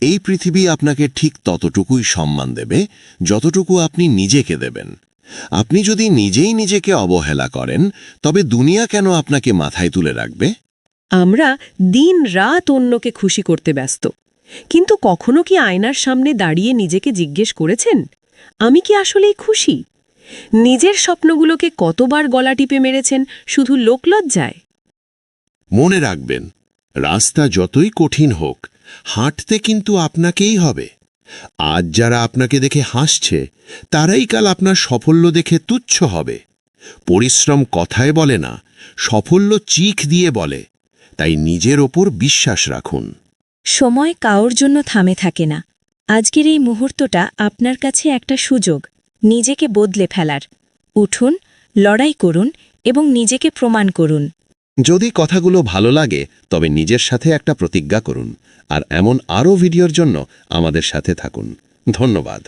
এই পৃথিবী আপনাকে ঠিক ততটুকুই সম্মান দেবে যতটুকু আপনি নিজেকে দেবেন। আপনি যদি নিজেই নিজেকে অবহেলা করেন, তবে দুনিয়া কেন আপনাকে মাথায় তুলে রাখবে? আমরা দিন রাত অন্যকে খুশি করতে ব্যস্ত, কিন্তু কখনো কি আয়নার সামনে দাঁড়িয়ে নিজেকে জিজ্ঞেস করেছেন, আমি কি আসলেই খুশি? নিজের স্বপ্নগুলোকে কতবার গলা টিপে মেরেছেন শুধু লোকলজ্জায়? মনে রাখবেন, রাস্তা যতই কঠিন হোক, হাঁটতে কিন্তু আপনাকেই হবে। আজ যারা আপনাকে দেখে হাসছে, তারাই কাল আপনার সাফল্য দেখে তুচ্ছ হবে। পরিশ্রম কথায় বলে না, সাফল্য চিখ দিয়ে বলে। তাই নিজের ওপর বিশ্বাস রাখুন। সময় কারোর জন্য থামে থাকে না। আজকের এই মুহূর্তটা আপনার কাছে একটা সুযোগ নিজেকে বদলে ফেলার। উঠুন, লড়াই করুন এবং নিজেকে প্রমাণ করুন। যদি কথাগুলো ভালো লাগে, তবে নিজের সাথে একটা প্রতিজ্ঞা করুন। আর এমন আরও ভিডিওর জন্য আমাদের সাথে থাকুন। ধন্যবাদ।